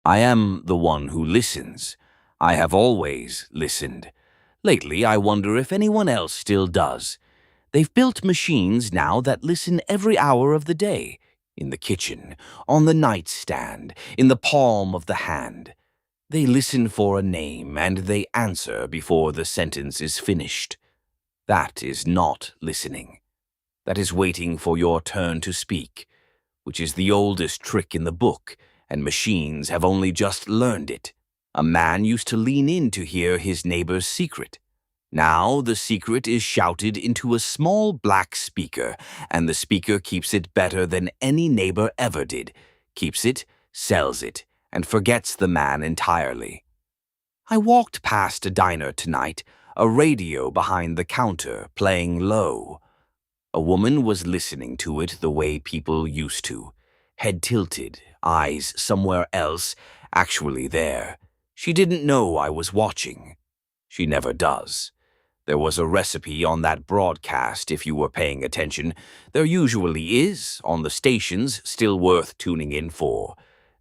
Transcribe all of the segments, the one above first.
I am the one who listens. I have always listened. Lately, I wonder if anyone else still does. They've built machines now that listen every hour of the day. In the kitchen, on the nightstand, in the palm of the hand. They listen for a name and they answer before the sentence is finished. That is not listening. That is waiting for your turn to speak, which is the oldest trick in the book, and machines have only just learned it. A man used to lean in to hear his neighbor's secret. Now the secret is shouted into a small black speaker, and the speaker keeps it better than any neighbor ever did, keeps it, sells it, and forgets the man entirely. I walked past a diner tonight, a radio behind the counter playing low. A woman was listening to it the way people used to, head tilted, eyes somewhere else, actually there. She didn't know I was watching. She never does. There was a recipe on that broadcast if you were paying attention. There usually is on the stations still worth tuning in for.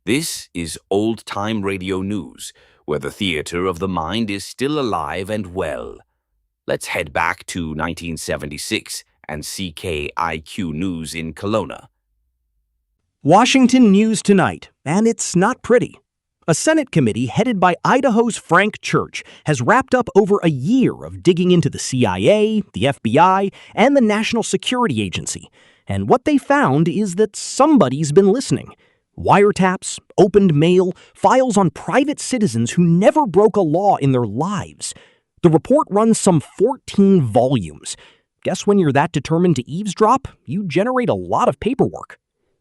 This is old-time radio news, where the theater of the mind is still alive and well. Let's head back to 1976 and CKIQ News in Kelowna. Washington News Tonight, and it's not pretty. A Senate committee headed by Idaho's Frank Church has wrapped up over a year of digging into the CIA, the FBI, and the National Security Agency. And what they found is that somebody's been listening. Wiretaps, opened mail, files on private citizens who never broke a law in their lives. The report runs some 14 volumes. Guess when you're that determined to eavesdrop, you generate a lot of paperwork.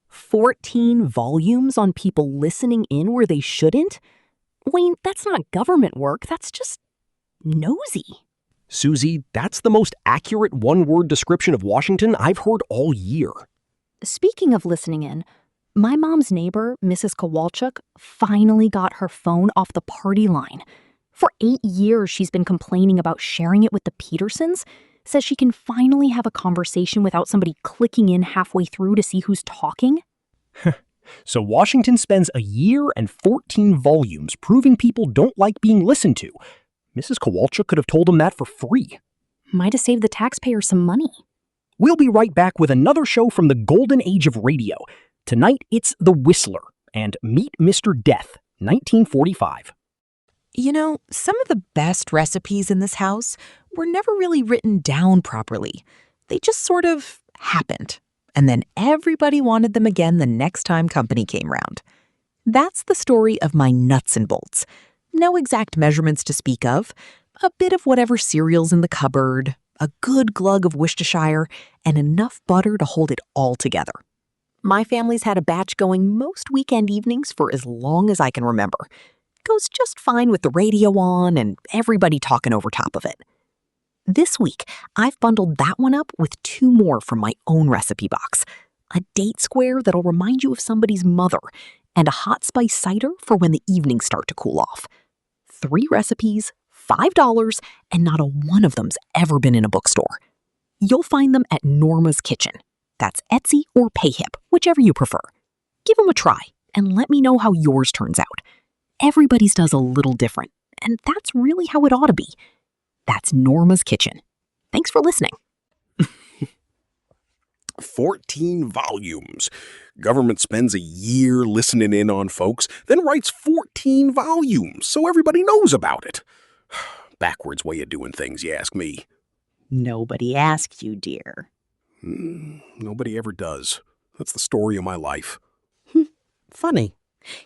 14 volumes on people listening in where they shouldn't? Wayne, that's not government work, that's just nosy. Susie, that's the most accurate one-word description of Washington I've heard all year. Speaking of listening in, my mom's neighbor, Mrs. Kowalchuk, finally got her phone off the party line. For 8 years, she's been complaining about sharing it with the Petersons, says she can finally have a conversation without somebody clicking in halfway through to see who's talking. So Washington spends a year and 14 volumes proving people don't like being listened to. Mrs. Kowalchuk could have told them that for free. Might have saved the taxpayer some money. We'll be right back with another show from the golden age of radio. Tonight, it's The Whistler and Meet Mr. Death, 1945. You know, some of the best recipes in this house were never really written down properly. They just sort of happened. And then everybody wanted them again the next time company came round. That's the story of my nuts and bolts. No exact measurements to speak of. A bit of whatever cereal's in the cupboard, a good glug of Worcestershire, and enough butter to hold it all together. My family's had a batch going most weekend evenings for as long as I can remember. Goes just fine with the radio on and everybody talking over top of it. This week, I've bundled that one up with 2 more from my own recipe box. A date square that'll remind you of somebody's mother, and a hot spice cider for when the evenings start to cool off. 3 recipes, $5, and not a one of them's ever been in a bookstore. You'll find them at Norma's Kitchen. That's Etsy or PayHip, whichever you prefer. Give them a try, and let me know how yours turns out. Everybody's does a little different, and that's really how it ought to be. That's Norma's Kitchen. Thanks for listening. 14 volumes. Government spends a year listening in on folks, then writes 14 volumes so everybody knows about it. Backwards way of doing things, you ask me. Nobody asked you, dear. Nobody ever does. That's the story of my life. Funny.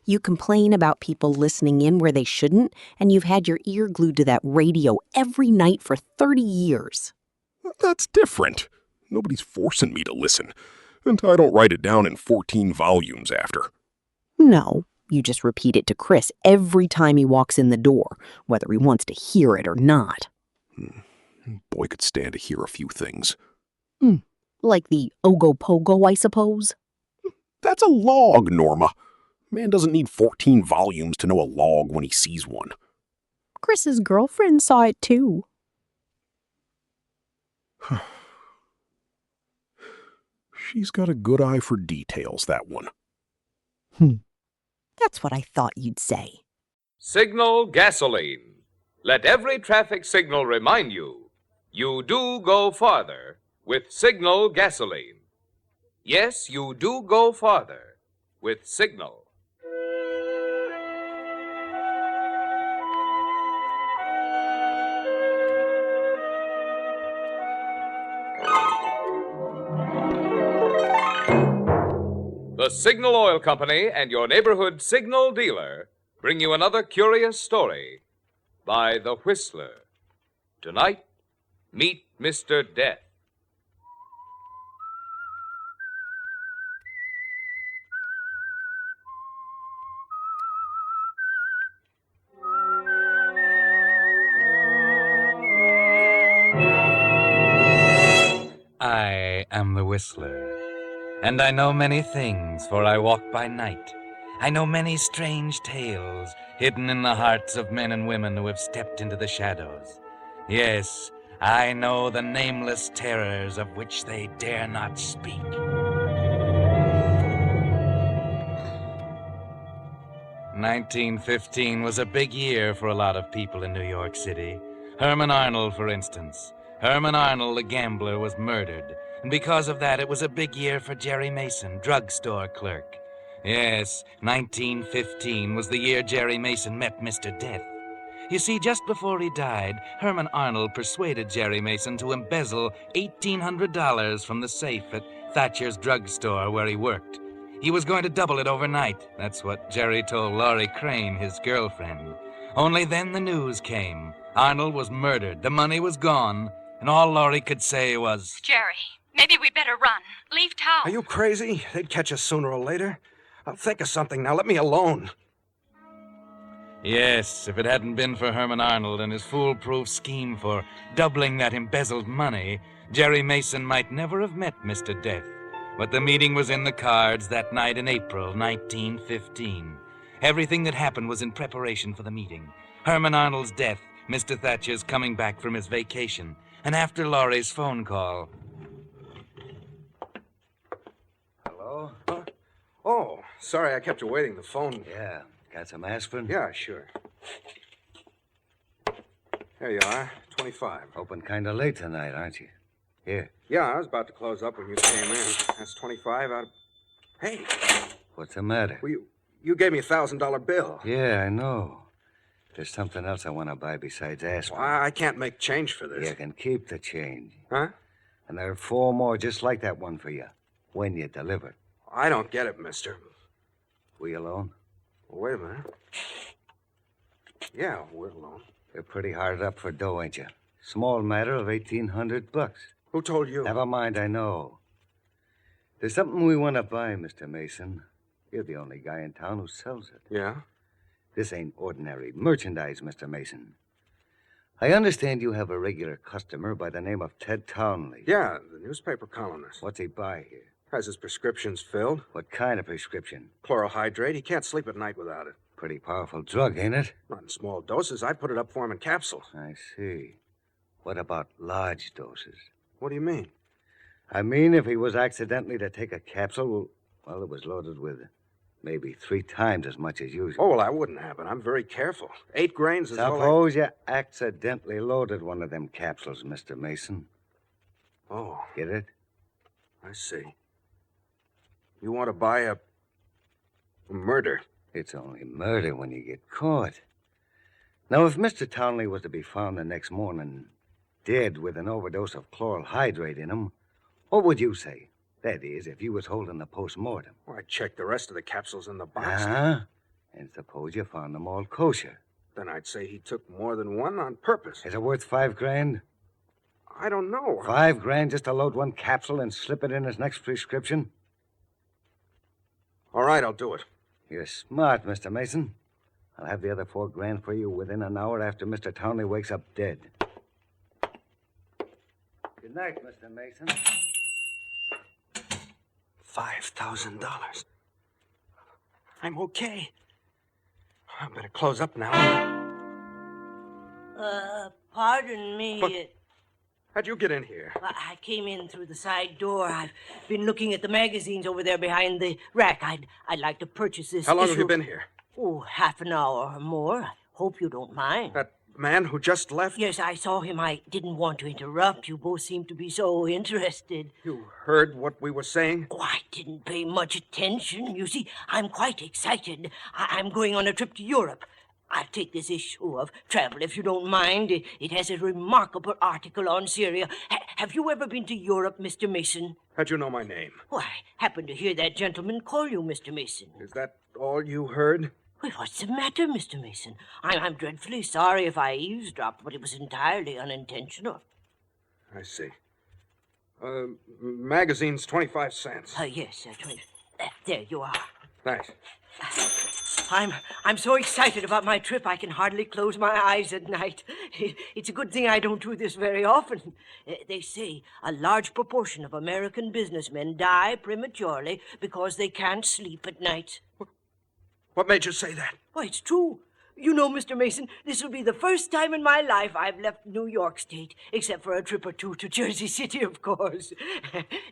You complain about people listening in where they shouldn't, and you've had your ear glued to that radio every night for 30 years. That's different. Nobody's forcing me to listen, and I don't write it down in 14 volumes after. No, you just repeat it to Chris every time he walks in the door, whether he wants to hear it or not. Boy could stand to hear a few things. Like the Ogopogo, I suppose. That's a log, Norma. Man doesn't need 14 volumes to know a log when he sees one. Chris's girlfriend saw it too. She's got a good eye for details, that one. That's what I thought you'd say. Signal gasoline. Let every traffic signal remind you, you do go farther with Signal gasoline. Yes, you do go farther with Signal. The Signal Oil Company and your neighborhood Signal dealer bring you another curious story by The Whistler. Tonight, meet Mr. Death. I am the Whistler, and I know many things, for I walk by night. I know many strange tales hidden in the hearts of men and women who have stepped into the shadows. Yes, I know the nameless terrors of which they dare not speak. "1915 was a big year for a lot of people in New York City. Herman Arnold, for instance. Herman Arnold, the gambler, was murdered. And because of that, it was a big year for Jerry Mason, drugstore clerk. Yes, 1915 was the year Jerry Mason met Mr. Death. You see, just before he died, Herman Arnold persuaded Jerry Mason to embezzle $1,800 from the safe at Thatcher's drugstore where he worked. He was going to double it overnight. That's what Jerry told Laurie Crane, his girlfriend. Only then the news came. Arnold was murdered, the money was gone, and all Laurie could say was, Jerry, maybe we better run. Leave town. Are you crazy? They'd catch us sooner or later. I'll think of something now. Let me alone. yes, if it hadn't been for Herman Arnold and his foolproof scheme for doubling that embezzled money, Jerry Mason might never have met Mr. Death. But the meeting was in the cards that night in April 1915. Everything that happened was in preparation for the meeting. Herman Arnold's death, Mr. Thatcher's coming back from his vacation, and after Laurie's phone call. Hello? Huh? Oh, sorry I kept you waiting. The phone... Yeah, got some aspirin? Yeah, sure. There you are, 25. Open kind of late tonight, aren't you? Here. Yeah, I was about to close up when you came in. That's 25 out of... Hey, What's the matter? well, you gave me a $1,000 bill. Yeah, I know. There's something else I want to buy besides aspirin. Well, I can't make change for this. You can keep the change. Huh? And there are 4 more just like that one for you, when you deliver. I don't get it, mister. We alone? Well, wait a minute. Yeah, we're alone. You're pretty hard up for dough, ain't you? Small matter of $1,800. Who told you? Never mind, I know. There's something we want to buy, Mr. Mason. You're the only guy in town who sells it. Yeah? This ain't ordinary merchandise, Mr. Mason. I understand you have a regular customer by the name of Ted Townley. Yeah, the newspaper columnist. What's he buy here? Has his prescriptions filled. What kind of prescription? Chloral hydrate. He can't sleep at night without it. Pretty powerful drug, ain't it? Not in small doses. I put it up for him in capsules. I see. What about large doses? What do you mean? I mean, if he was accidentally to take a capsule, well, it was loaded with maybe 3 times as much as usual. Oh, well, that wouldn't happen. I'm very careful. 8 grains is all Suppose you accidentally loaded one of them capsules, Mr. Mason. Oh, Get it? I see. You want to buy a murder? It's only murder when you get caught. Now, if Mr. Townley was to be found the next morning dead with an overdose of chloral hydrate in him, what would you say? That is, if you was holding the post-mortem. Well, I'd check the rest of the capsules in the box. Uh-huh. And suppose you found them all kosher. Then I'd say he took more than one on purpose. Is it worth $5,000? I don't know. $5,000 just to load one capsule and slip it in his next prescription? All right, I'll do it. You're smart, Mr. Mason. I'll have the other $4,000 for you within an hour after Mr. Townley wakes up dead. Good night, Mr. Mason. $5,000. I'm okay. I better close up now. Pardon me. But- How'd you get in here? I came in through the side door. I've been looking at the magazines over there behind the rack. I'd like to purchase this How long issue. have you been here? Oh, half an hour or more. I hope you don't mind. That man who just left? Yes, I saw him. I didn't want to interrupt. You both seem to be so interested. You heard what we were saying? Oh, I didn't pay much attention. You see, I'm quite excited. I'm going on a trip to Europe. I'll take this issue of Travel, if you don't mind. It has a remarkable article on Syria. Have you ever been to Europe, Mr. Mason? How'd you know my name? Oh, I happened to hear that gentleman call you Mr. Mason. Is that all you heard? Well, what's the matter, Mr. Mason? I'm dreadfully sorry if I eavesdropped, but it was entirely unintentional. I see. Magazine's 25 cents. Yes, 20. There you are. Thanks. I'm so excited about my trip I can hardly close my eyes at night. It's a good thing I don't do this very often. They say a large proportion of American businessmen die prematurely because they can't sleep at night. What made you say that? Why, it's true. You know, Mr. Mason, this will be the first time in my life I've left New York State, except for a trip or two to Jersey City, of course.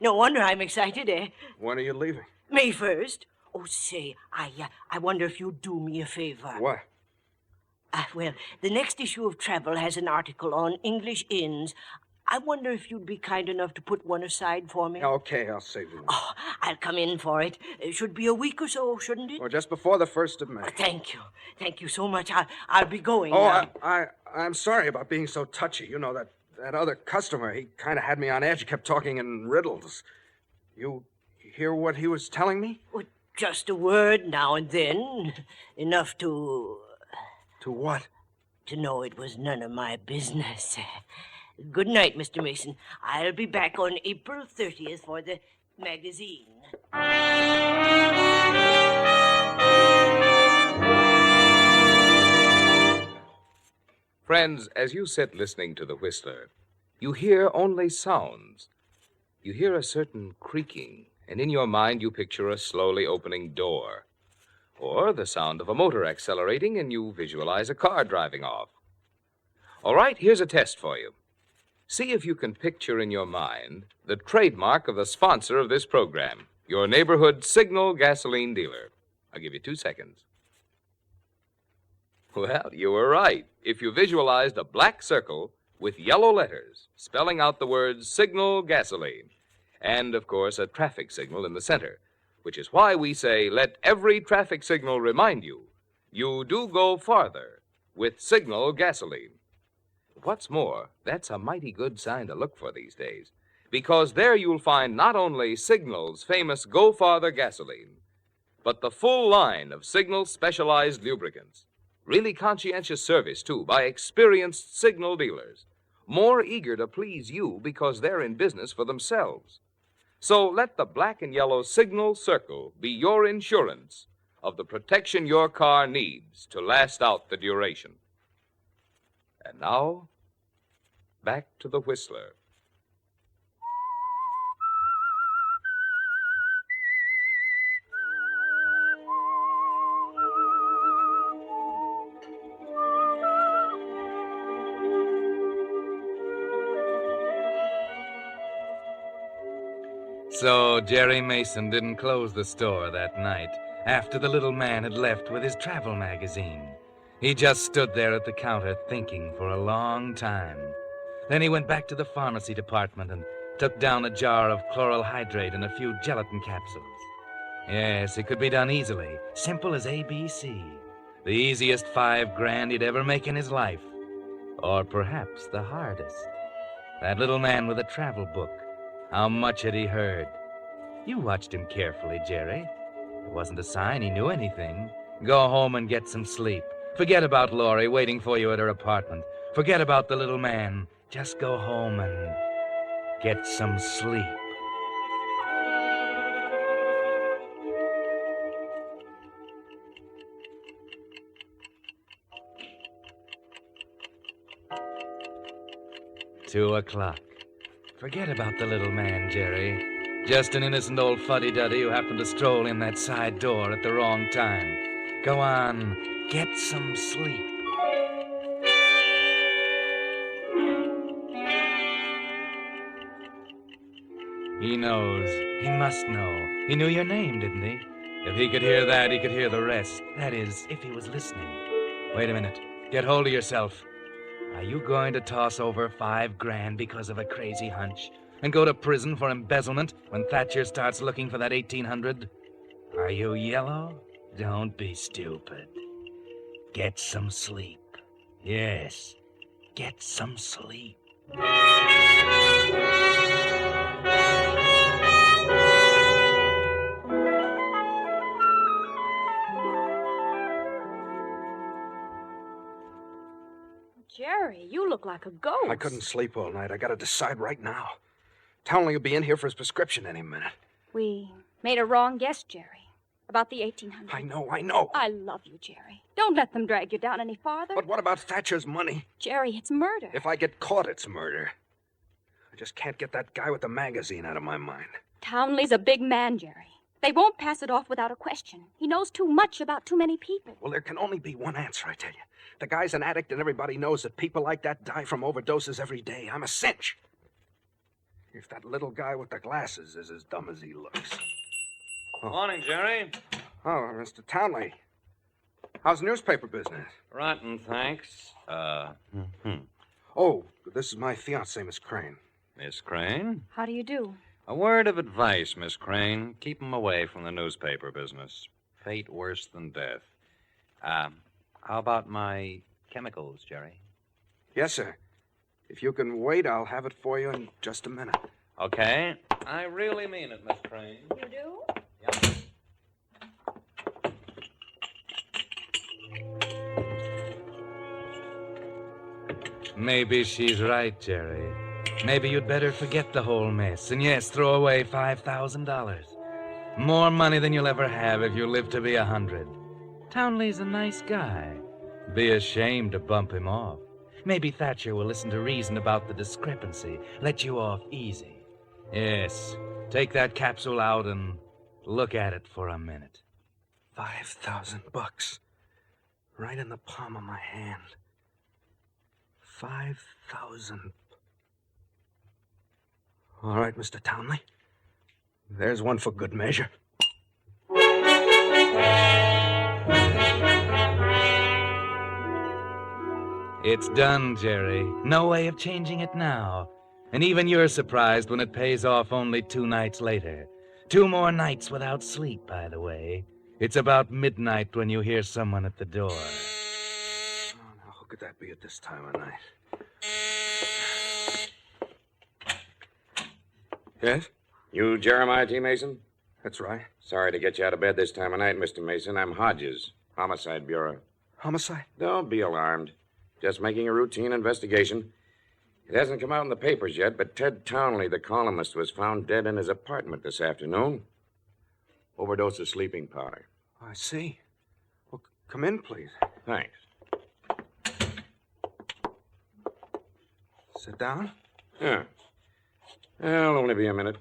No wonder I'm excited, eh? When are you leaving? May 1st. Oh, say, I wonder if you'd do me a favor. What? Well, the next issue of Travel has an article on English inns. I wonder if you'd be kind enough to put one aside for me. Okay, I'll save you. Oh, I'll come in for it. It should be a week or so, shouldn't it? Well, just before the 1st of May. Thank you. Thank you so much. I'll be going Oh, now. I'm sorry about being so touchy. You know, that other customer, he kind of had me on edge. He kept talking in riddles. You hear what he was telling me? Well, just a word now and then. Enough to... To what? To know it was none of my business. Good night, Mr. Mason. I'll be back on April 30th for the magazine. Friends, as you sit listening to the Whistler, you hear only sounds. You hear a certain creaking, and in your mind you picture a slowly opening door. Or the sound of a motor accelerating, and you visualize a car driving off. All right, here's a test for you. See if you can picture in your mind the trademark of the sponsor of this program, your neighborhood Signal gasoline dealer. I'll give you 2 seconds. Well, you were right. If you visualized a black circle with yellow letters spelling out the words Signal gasoline, and, of course, a traffic signal in the center, which is why we say, let every traffic signal remind you, you do go farther with Signal gasoline. What's more, that's a mighty good sign to look for these days, because there you'll find not only Signal's famous Go Farther gasoline, but the full line of Signal's specialized lubricants. Really conscientious service, too, by experienced Signal dealers, more eager to please you because they're in business for themselves. So let the black and yellow Signal circle be your insurance of the protection your car needs to last out the duration. And now, back to the Whistler. So Jerry Mason didn't close the store that night after the little man had left with his travel magazine. He just stood there at the counter thinking for a long time. Then he went back to the pharmacy department and took down a jar of chloral hydrate and a few gelatin capsules. Yes, it could be done easily, simple as ABC. The easiest $5,000 he'd ever make in his life. Or perhaps the hardest. That little man with a travel book. How much had he heard? You watched him carefully, Jerry. It wasn't a sign he knew anything. Go home and get some sleep. Forget about Laurie waiting for you at her apartment. Forget about the little man. Just go home and get some sleep. $2:00. Forget about the little man, Jerry. Just an innocent old fuddy-duddy who happened to stroll in that side door at the wrong time. Go on, get some sleep. He knows. He must know. He knew your name, didn't he? If he could hear that, he could hear the rest. That is, if he was listening. Wait a minute. Get hold of yourself. Are you going to toss over $5,000 because of a crazy hunch and go to prison for embezzlement when Thatcher starts looking for that 1800? Are you yellow? Don't be stupid. Get some sleep. Yes, get some sleep. Jerry, you look like a ghost. I couldn't sleep all night. I gotta decide right now. Townley will be in here for his prescription any minute. We made a wrong guess, Jerry, about the 1800. I know. I love you, Jerry. Don't let them drag you down any farther. But what about Thatcher's money? Jerry, it's murder. If I get caught, it's murder. I just can't get that guy with the magazine out of my mind. Townley's a big man, Jerry. They won't pass it off without a question. He knows too much about too many people. Well, there can only be one answer, I tell you. The guy's an addict, and everybody knows that people like that die from overdoses every day. I'm a cinch. If that little guy with the glasses is as dumb as he looks. Morning, Jerry. Oh, Mr. Townley. How's newspaper business? Rotten, thanks. Oh, this is my fiancée, Miss Crane. Miss Crane? How do you do? A word of advice, Miss Crane. Keep 'em away from the newspaper business. Fate worse than death. How about my chemicals, Jerry? Yes, sir. If you can wait, I'll have it for you in just a minute. Okay. I really mean it, Miss Crane. You do? Yep. Maybe she's right, Jerry. Maybe you'd better forget the whole mess. And yes, throw away $5,000. More money than you'll ever have if you live to be 100. Townley's a nice guy. Be ashamed to bump him off. Maybe Thatcher will listen to reason about the discrepancy. Let you off easy. Yes, take that capsule out and look at it for a minute. $5,000. Right in the palm of my hand. 5,000. All right, Mr. Townley. There's one for good measure. It's done, Jerry. No way of changing it now. And even you're surprised when it pays off only 2 nights later. 2 more nights without sleep, by the way. It's about midnight when you hear someone at the door. Oh, now, who could that be at this time of night? Yes? You Jeremiah T. Mason? That's right. Sorry to get you out of bed this time of night, Mr. Mason. I'm Hodges, Homicide Bureau. Homicide? Don't be alarmed. Just making a routine investigation. It hasn't come out in the papers yet, but Ted Townley, the columnist, was found dead in his apartment this afternoon. Overdose of sleeping powder. I see. Well, come in, please. Thanks. Sit down. Yeah. I'll only be a minute.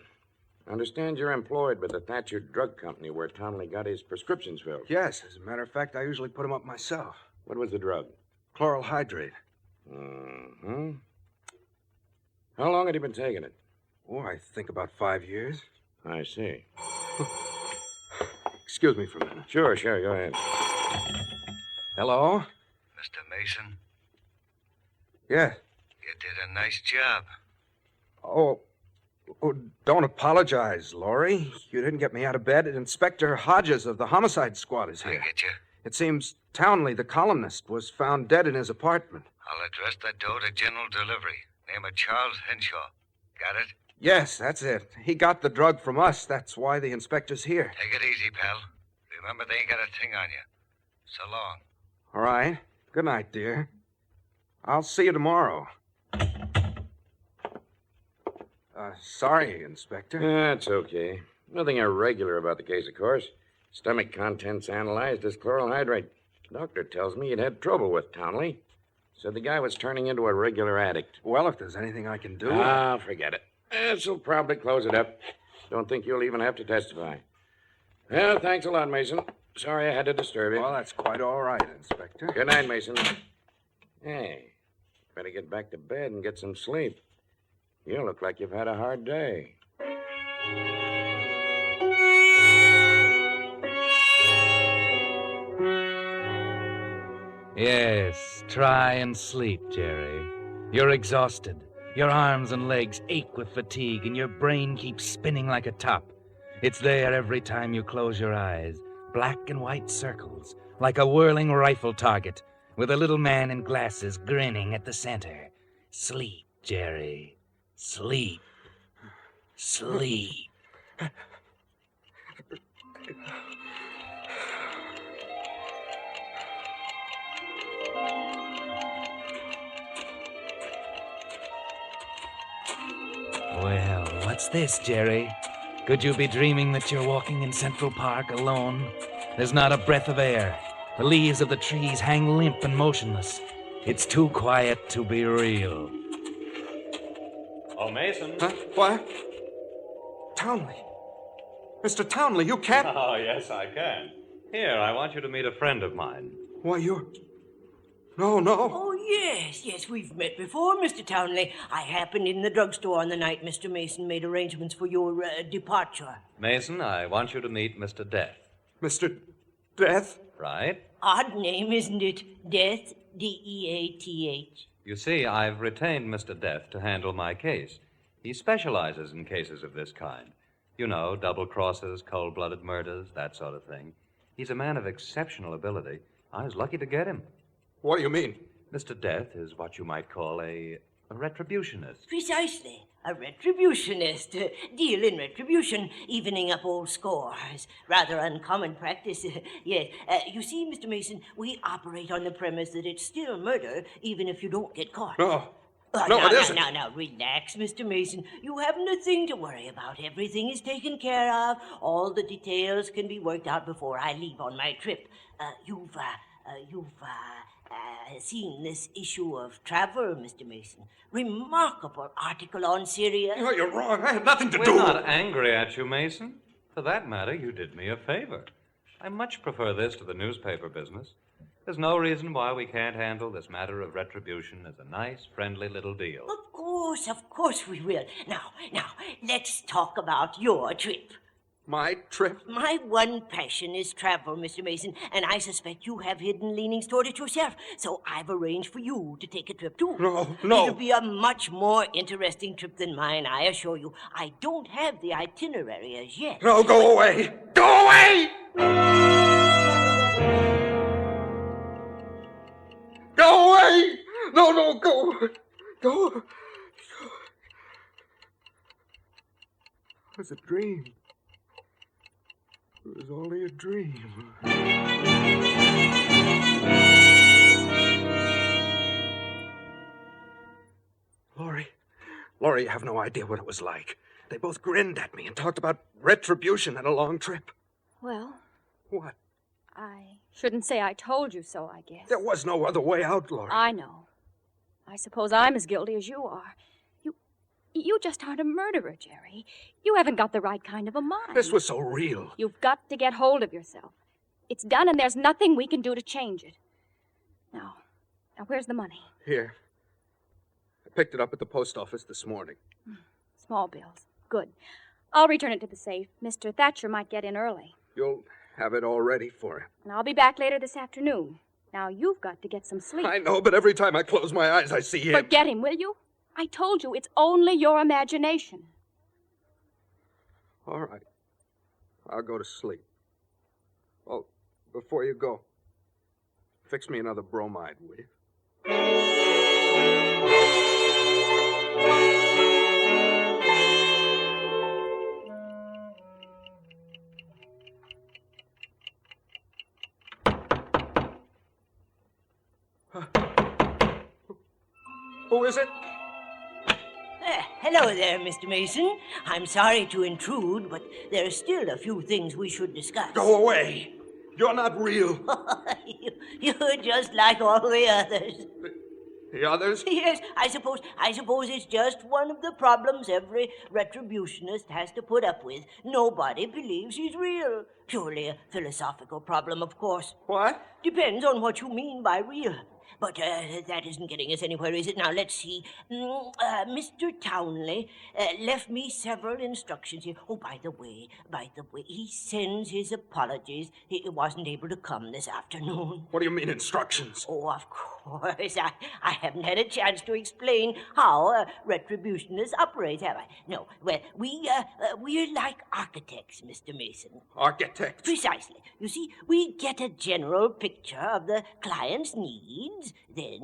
I understand you're employed by the Thatcher Drug Company where Townley got his prescriptions filled. Yes, as a matter of fact, I usually put them up myself. What was the drug? Chloral hydrate. Mm-hmm. How long had he been taking it? Oh, I think about 5 years. I see. Excuse me for a minute. Sure, go ahead. Hello? Mr. Mason, Yes. you did a nice job. Oh, don't apologize, Laurie. You didn't get me out of bed. Inspector Hodges of the Homicide Squad is here. I get you. It seems Townley, the columnist, was found dead in his apartment. I'll address that door to General Delivery. Name of Charles Henshaw. Got it? Yes, that's it. He got the drug from us. That's why the inspector's here. Take it easy, pal. Remember, they ain't got a thing on you. So long. All right. Good night, dear. I'll see you tomorrow. Sorry, Inspector. That's okay. Nothing irregular about the case, of course. Stomach contents analyzed as chloral hydrate. Doctor tells me he'd had trouble with Townley. Said the guy was turning into a regular addict. Well, if there's anything I can do... Forget it. This'll probably close it up. Don't think you'll even have to testify. Well, thanks a lot, Mason. Sorry I had to disturb you. Well, that's quite all right, Inspector. Good night, Mason. Hey, better get back to bed and get some sleep. You look like you've had a hard day. Yes, try and sleep, Jerry. You're exhausted. Your arms and legs ache with fatigue, and your brain keeps spinning like a top. It's there every time you close your eyes. Black and white circles, like a whirling rifle target, with a little man in glasses grinning at the center. Sleep, Jerry. Sleep. Sleep. Well, what's this, Jerry? Could you be dreaming that you're walking in Central Park alone? There's not a breath of air. The leaves of the trees hang limp and motionless. It's too quiet to be real. Oh, Mason. Huh? What? Townley. Mr. Townley, you can't... Oh, yes, I can. Here, I want you to meet a friend of mine. Why, you're... No. Oh, yes, we've met before, Mr. Townley. I happened in the drugstore on the night Mr. Mason made arrangements for your departure. Mason, I want you to meet Mr. Death. Mr. Death? Right? Odd name, isn't it? Death, D-E-A-T-H. You see, I've retained Mr. Death to handle my case. He specializes in cases of this kind. You know, double crosses, cold-blooded murders, that sort of thing. He's a man of exceptional ability. I was lucky to get him. What do you mean? Mr. Death is what you might call a retributionist. Precisely. A retributionist. Deal in retribution, evening up old scores. Rather uncommon practice. Yes. You see, Mr. Mason, we operate on the premise that it's still murder, even if you don't get caught. No, Now, it isn't. Now, relax, Mr. Mason. You haven't a thing to worry about. Everything is taken care of. All the details can be worked out before I leave on my trip. You've seen this issue of Traveler, Mr. Mason. Remarkable article on Syria. No, you're wrong. I had nothing to We're do not angry at you, Mason. For that matter, you did me a favor. I much prefer this to the newspaper business. There's no reason why we can't handle this matter of retribution as a nice, friendly little deal. Of course we will. Now, let's talk about your trip. My trip? My one passion is travel, Mr. Mason, and I suspect you have hidden leanings toward it yourself, so I've arranged for you to take a trip, too. No. It'll be a much more interesting trip than mine, I assure you. I don't have the itinerary as yet. No, go away! Go away! Go away! No, go. It was a dream. It was only a dream. Laurie, you have no idea what it was like. They both grinned at me and talked about retribution and a long trip. Well, What? I shouldn't say I told you so, I guess. There was no other way out, Laurie. I know. I suppose I'm as guilty as you are. You just aren't a murderer, Jerry. You haven't got the right kind of a mind. This was so real. You've got to get hold of yourself. It's done, and there's nothing we can do to change it. Now, where's the money? Here. I picked it up at the post office this morning. Small bills. Good. I'll return it to the safe. Mr. Thatcher might get in early. You'll have it all ready for him. And I'll be back later this afternoon. Now, you've got to get some sleep. I know, but every time I close my eyes, I see him. Forget him, will you? I told you, it's only your imagination. All right. I'll go to sleep. Oh, before you go, fix me another bromide, will you? Who is it? Hello there, Mr. Mason. I'm sorry to intrude, but there are still a few things we should discuss. Go away. You're not real. You're just like all the others. The others? Yes, I suppose it's just one of the problems every retributionist has to put up with. Nobody believes he's real. Purely a philosophical problem, of course. What? Depends on what you mean by real. But that isn't getting us anywhere, is it? Now, let's see. Mr. Townley left me several instructions here. Oh, by the way, he sends his apologies. He wasn't able to come this afternoon. What do you mean, instructions? Oh, of course. I haven't had a chance to explain how retributionists operate, have I? No. Well, we're like architects, Mr. Mason. Architects? Precisely. You see, we get a general picture of the client's needs, then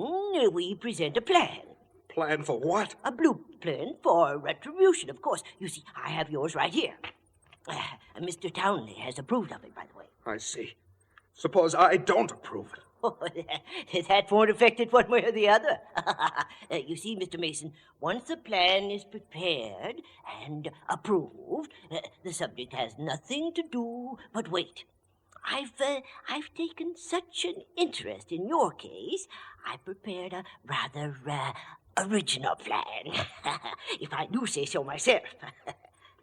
we present a plan. Plan for what? A blueprint for retribution, of course. You see, I have yours right here. Mr. Townley has approved of it, by the way. I see. Suppose I don't approve it. Oh, that won't affect it one way or the other. You see, Mr. Mason, once the plan is prepared and approved, the subject has nothing to do but wait. I've taken such an interest in your case, I prepared a rather original plan, if I do say so myself.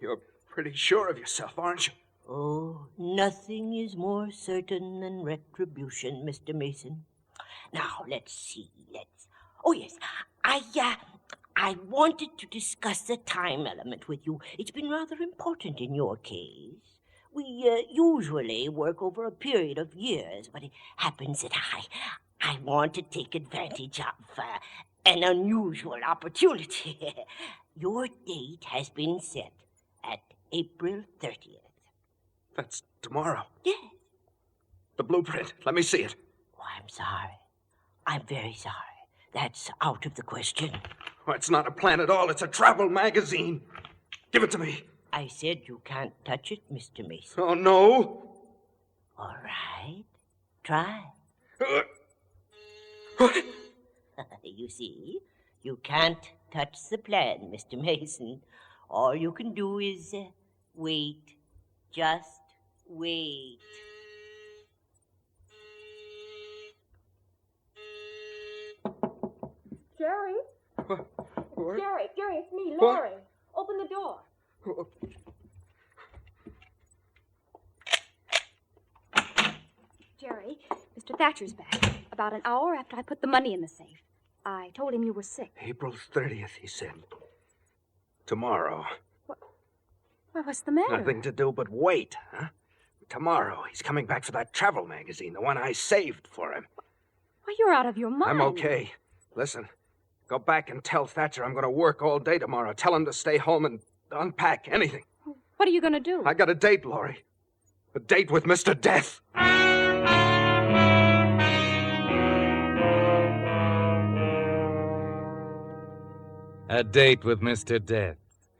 You're pretty sure of yourself, aren't you? Oh, nothing is more certain than retribution, Mr. Mason. Now, let's see, Oh, yes, I wanted to discuss the time element with you. It's been rather important in your case. We usually work over a period of years, but it happens that I want to take advantage of an unusual opportunity. Your date has been set at April 30th. That's tomorrow. Yes. The blueprint. Let me see it. Oh, I'm sorry. I'm very sorry. That's out of the question. Oh, it's not a plan at all. It's a travel magazine. Give it to me. I said you can't touch it, Mr. Mason. Oh, no. All right. Try. You see, you can't touch the plan, Mr. Mason. All you can do is wait. Just wait. Jerry? What? Jerry, it's me, What? Laurie. Open the door. Jerry, Mr. Thatcher's back. About an hour after I put the money in the safe. I told him you were sick. April 30th, he said. Tomorrow. Well, what's the matter? Nothing to do but wait, huh? Tomorrow, he's coming back for that travel magazine, the one I saved for him. Well, you're out of your mind. I'm okay. Listen, go back and tell Thatcher I'm going to work all day tomorrow. Tell him to stay home and unpack anything. What are you going to do? I got a date, Laurie. A date with Mr. Death. A date with Mr. Death.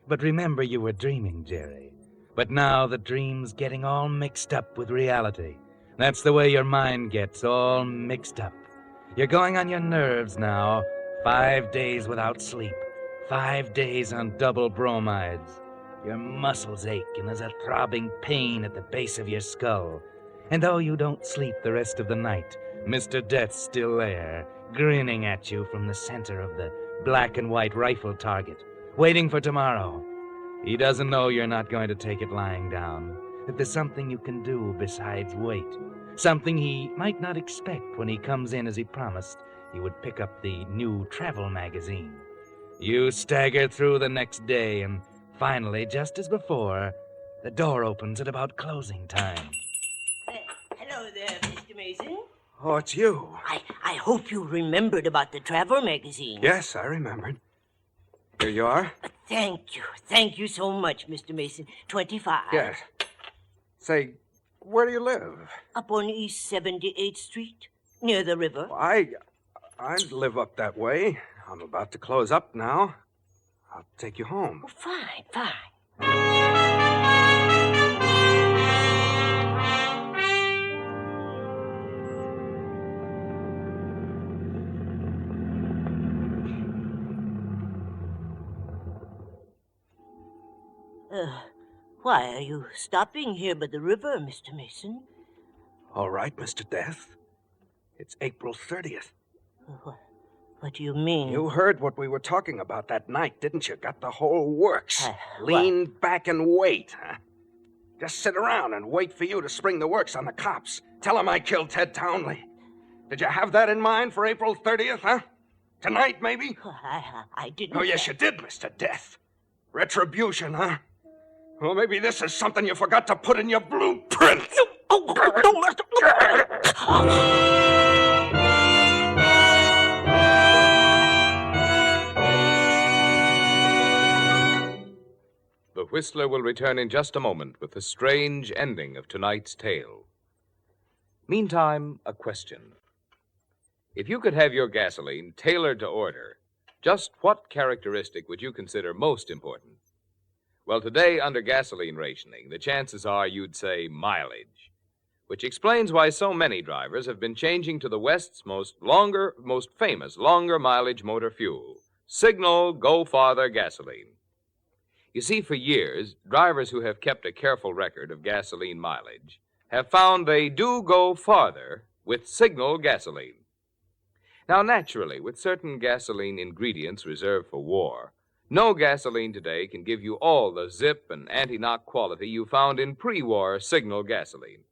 But remember, you were dreaming, Jerry. But now the dream's getting all mixed up with reality. That's the way your mind gets all mixed up. You're going on your nerves now. 5 days without sleep. 5 days on double bromides. Your muscles ache and there's a throbbing pain at the base of your skull. And though you don't sleep the rest of the night, Mr. Death's still there, grinning at you from the center of the black and white rifle target, waiting for tomorrow. He doesn't know you're not going to take it lying down, that there's something you can do besides wait, something he might not expect when he comes in as he promised he would pick up the new travel magazine. You stagger through the next day, and finally, just as before, the door opens at about closing time. Hello there, Mr. Mason. Oh, it's you. I hope you remembered about the travel magazine. Yes, I remembered. Here you are. Thank you. Thank you so much, Mr. Mason. 25. Yes. Say, where do you live? Up on East 78th Street, near the river. I live up that way. I'm about to close up now. I'll take you home. Oh, fine. Why are you stopping here by the river, Mr. Mason? All right, Mr. Death. It's April 30th. What do you mean? You heard what we were talking about that night, didn't you? Got the whole works. What? Lean back and wait, huh? Just sit around and wait for you to spring the works on the cops. Tell them I killed Ted Townley. Did you have that in mind for April 30th, huh? Tonight, maybe? I didn't. Oh, yes, you did, Mr. Death. Retribution, huh? Well, maybe this is something you forgot to put in your blueprint. The Whistler will return in just a moment with the strange ending of tonight's tale. Meantime, a question. If you could have your gasoline tailored to order, just what characteristic would you consider most important? Well, today, under gasoline rationing, the chances are you'd say mileage, which explains why so many drivers have been changing to the West's most famous longer mileage motor fuel, Signal Go Farther gasoline. You see, for years, drivers who have kept a careful record of gasoline mileage have found they do go farther with Signal gasoline. Now, naturally, with certain gasoline ingredients reserved for war, no gasoline today can give you all the zip and anti-knock quality you found in pre-war Signal gasoline,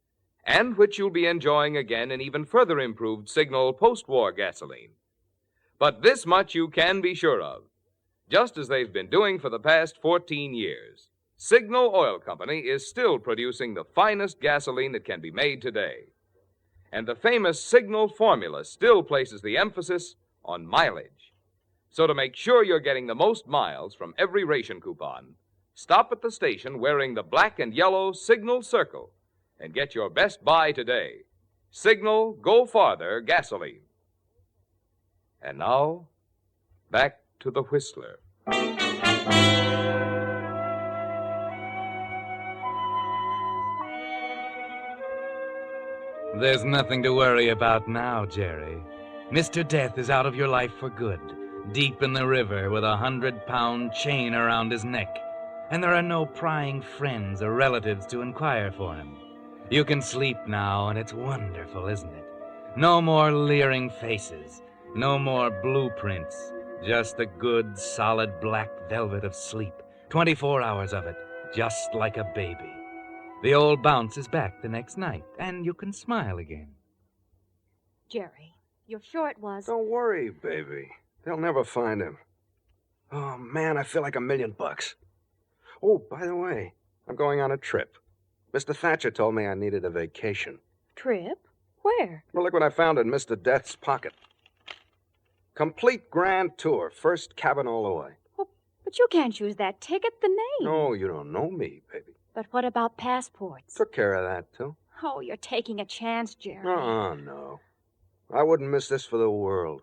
and which you'll be enjoying again in even further improved Signal post-war gasoline. But this much you can be sure of. Just as they've been doing for the past 14 years, Signal Oil Company is still producing the finest gasoline that can be made today. And the famous Signal formula still places the emphasis on mileage. So to make sure you're getting the most miles from every ration coupon, stop at the station wearing the black and yellow Signal circle and get your best buy today. Signal Go Farther gasoline. And now, back to the Whistler. There's nothing to worry about now, Jerry. Mr. Death is out of your life for good, deep in the river with a 100-pound chain around his neck, and there are no prying friends or relatives to inquire for him. You can sleep now, and it's wonderful, isn't it? No more leering faces, no more blueprints, just the good, solid black velvet of sleep, 24 hours of it, just like a baby. The old bounce is back the next night, and you can smile again. Jerry, you're sure it was? Don't worry, baby. They'll never find him. Oh, man, I feel like $1 million. Oh, by the way, I'm going on a trip. Mr. Thatcher told me I needed a vacation. Trip? Where? Well, look what I found in Mr. Death's pocket. Complete grand tour, first cabin all the way. Well, but you can't use that ticket, the name. No, you don't know me, baby. But what about passports? Took care of that, too. Oh, you're taking a chance, Jerry. No. I wouldn't miss this for the world.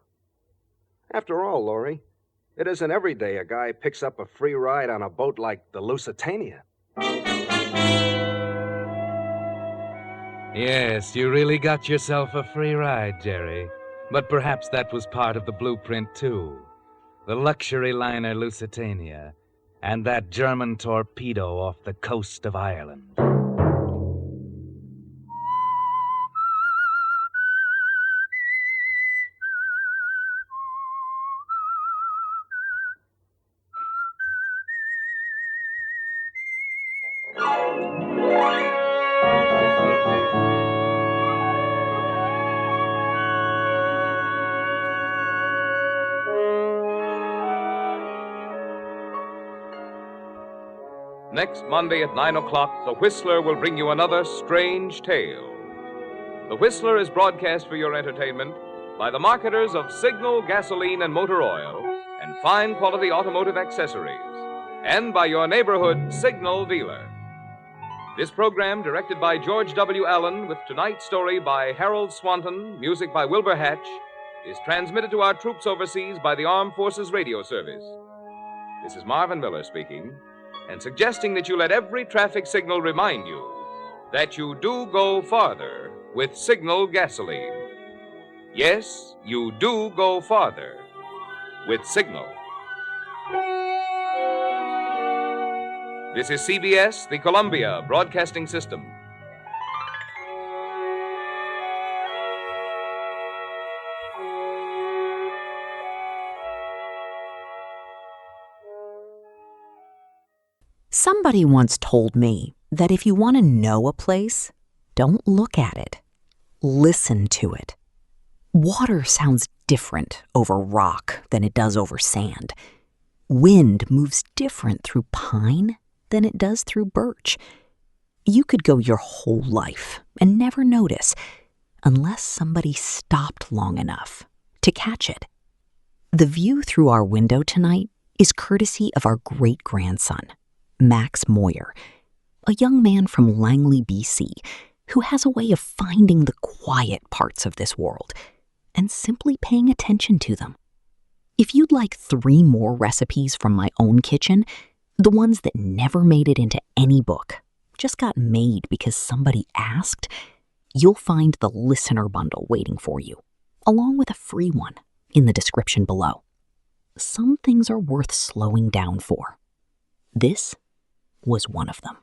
After all, Laurie, it isn't every day a guy picks up a free ride on a boat like the Lusitania. Yes, you really got yourself a free ride, Jerry. But perhaps that was part of the blueprint, too. The luxury liner Lusitania, and that German torpedo off the coast of Ireland. Next Monday at 9 o'clock, The Whistler will bring you another strange tale. The Whistler is broadcast for your entertainment by the marketers of Signal gasoline and motor oil and fine quality automotive accessories, and by your neighborhood Signal dealer. This program, directed by George W. Allen, with tonight's story by Harold Swanton, music by Wilbur Hatch, is transmitted to our troops overseas by the Armed Forces Radio Service. This is Marvin Miller speaking, and suggesting that you let every traffic signal remind you that you do go farther with Signal gasoline. Yes, you do go farther with Signal. This is CBS, the Columbia Broadcasting System. Somebody once told me that if you want to know a place, don't look at it. Listen to it. Water sounds different over rock than it does over sand. Wind moves different through pine than it does through birch. You could go your whole life and never notice unless somebody stopped long enough to catch it. The view through our window tonight is courtesy of our great-grandson, Max Moyer, a young man from Langley, BC, who has a way of finding the quiet parts of this world and simply paying attention to them. If you'd like 3 more recipes from my own kitchen, the ones that never made it into any book, just got made because somebody asked, you'll find the listener bundle waiting for you, along with a free one in the description below. Some things are worth slowing down for. This was one of them.